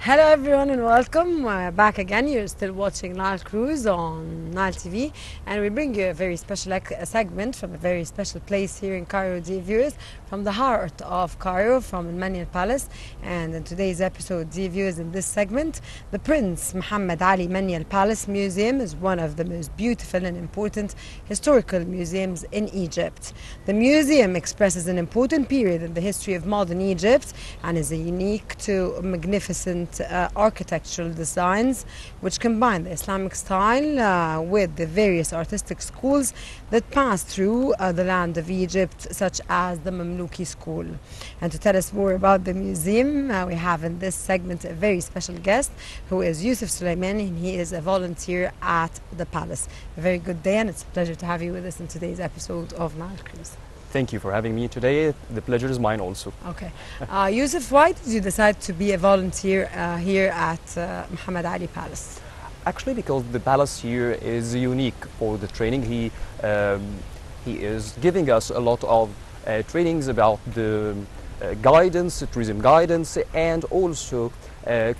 Hello everyone and welcome back again. You're still watching Nile Cruise on Nile TV, and we bring you a very special segment from a very special place here in Cairo, dear viewers, from the heart of Cairo, from Al Mania Palace. And in today's episode, dear viewers, in this segment, the Prince Muhammad Ali Mania Palace Museum is one of the most beautiful and important historical museums in Egypt. The museum expresses an important period in the history of modern Egypt and is a unique to magnificent architectural designs which combine the Islamic style with the various artistic schools that passed through the land of Egypt, such as the Mamluki school. And to tell us more about the museum, we have in this segment a very special guest who is Yousef Soliman, and he is a volunteer at the palace. A very good day, and it's a pleasure to have you with us in today's episode of Nile Cruise. Thank you for having me today. The pleasure is mine also. Okay. Yousef, why did you decide to be a volunteer here at Muhammad Ali Palace? Actually, because the palace here is unique for the training. He is giving us a lot of trainings about the guidance, tourism guidance, and also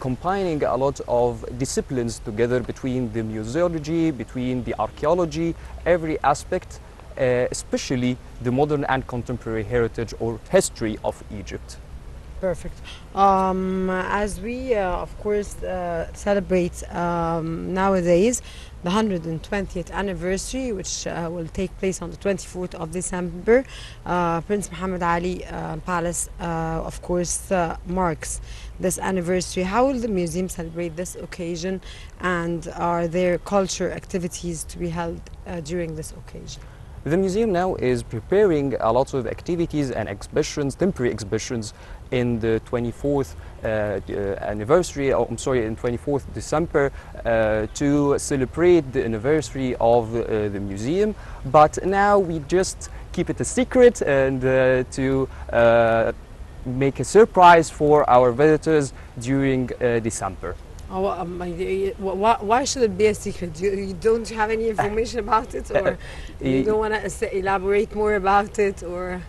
combining a lot of disciplines together between the museology, between the archaeology, every aspect, especially the modern and contemporary heritage or history of Egypt. Perfect. As we, of course, celebrate nowadays the 120th anniversary, which will take place on the 24th of December, Prince Muhammad Ali Palace, of course, marks this anniversary. How will the museum celebrate this occasion, and are there culture activities to be held during this occasion? The museum now is preparing a lot of activities and exhibitions, temporary exhibitions, in the 24th anniversary, in 24th December, to celebrate the anniversary of the museum. But now we just keep it a secret and to make a surprise for our visitors during December. Oh, why should it be a secret? You don't have any information about it, or you don't want to elaborate more about it, or?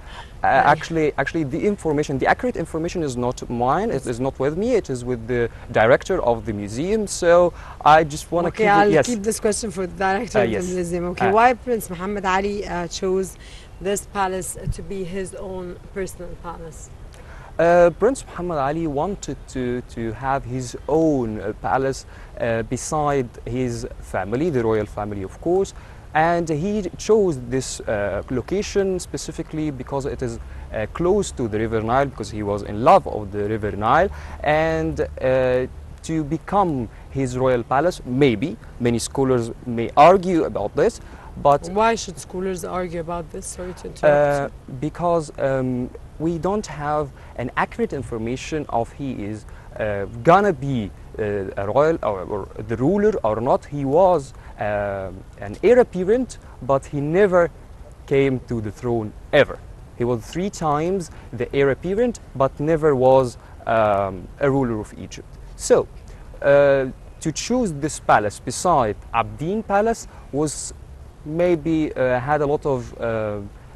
Actually, the accurate information is not mine. It is not with me. It is with the director of the museum. So I just want to keep. Okay, I'll keep this question for the director of the museum. Okay, why Prince Muhammad Ali chose this palace to be his own personal palace? Prince Muhammad Ali wanted to have his own palace beside his family, the royal family, of course, and he chose this location specifically because it is close to the River Nile, because he was in love of the River Nile, and to become his royal palace. Maybe many scholars may argue about this, but why should scholars argue about this? Sorry to interrupt. Because we don't have an accurate information of he is gonna be a royal or the ruler or not. He was an heir apparent, but he never came to the throne ever. He was 3 times the heir apparent, but never was a ruler of Egypt. So to choose this palace beside Abdin Palace was maybe had a lot of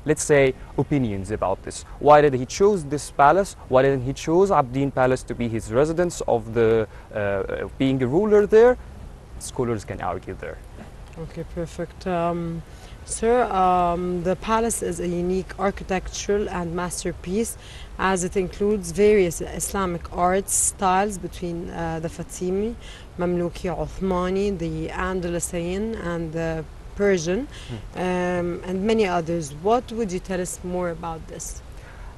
let's say opinions about this. Why did he choose this palace? Why didn't he choose Abdin Palace to be his residence of the being a ruler there? Scholars can argue there. Okay, perfect. Sir, the palace is a unique architectural and masterpiece, as it includes various Islamic arts styles between the Fatimi, Mamluki, Uthmani, the Andalusian, and the Persian, and many others. What would you tell us more about this?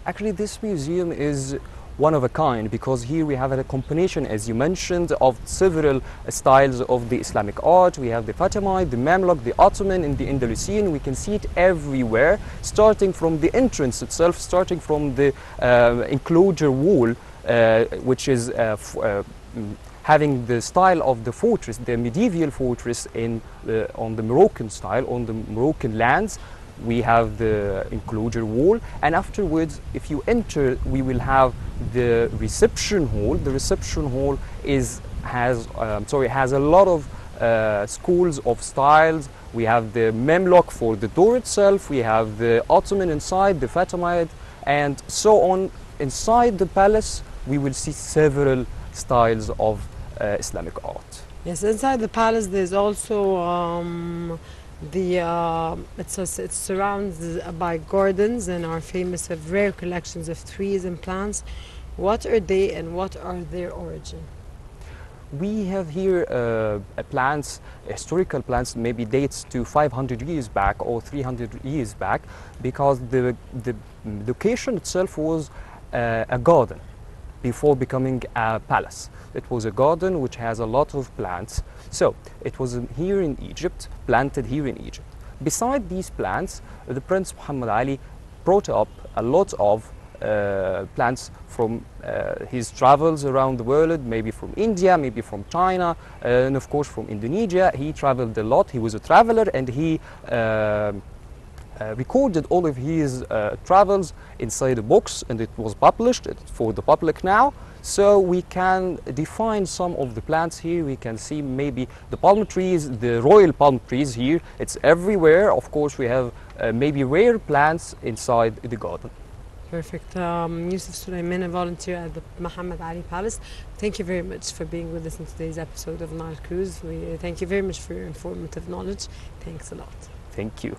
Actually, this museum is one of a kind, because here we have a combination, as you mentioned, of several styles of the Islamic art. We have the Fatimid, the Mamluk, the Ottoman, and the Andalusian. We can see it everywhere, starting from the entrance itself, starting from the enclosure wall, which is having the style of the fortress, the medieval fortress on the Moroccan style, on the Moroccan lands. We have the enclosure wall, and afterwards, if you enter, we will have the reception hall. The reception hall has a lot of schools of styles. We have the Memlok for the door itself. We have the Ottoman inside, the Fatimid, and so on. Inside the palace, we will see several styles of Islamic art. Yes, inside the palace there's also it's surrounded by gardens and are famous with rare collections of trees and plants. What are they and what are their origin? We have here plants, historical plants, maybe dates to 500 years back or 300 years back, because the location itself was a garden before becoming a palace. It was a garden which has a lot of plants. So it was here in Egypt, planted here in Egypt. Beside these plants, the Prince Muhammad Ali brought up a lot of plants from his travels around the world, maybe from India, maybe from China, and of course from Indonesia. He traveled a lot. He was a traveler, and he recorded all of his travels inside a box, and it was published for the public now. So we can define some of the plants here. We can see maybe the palm trees, the royal palm trees here. It's everywhere. Of course, we have maybe rare plants inside the garden. Perfect. Yousef Soliman, a volunteer at the Muhammad Ali Palace. Thank you very much for being with us in today's episode of Nile Cruise. We thank you very much for your informative knowledge. Thanks a lot. Thank you.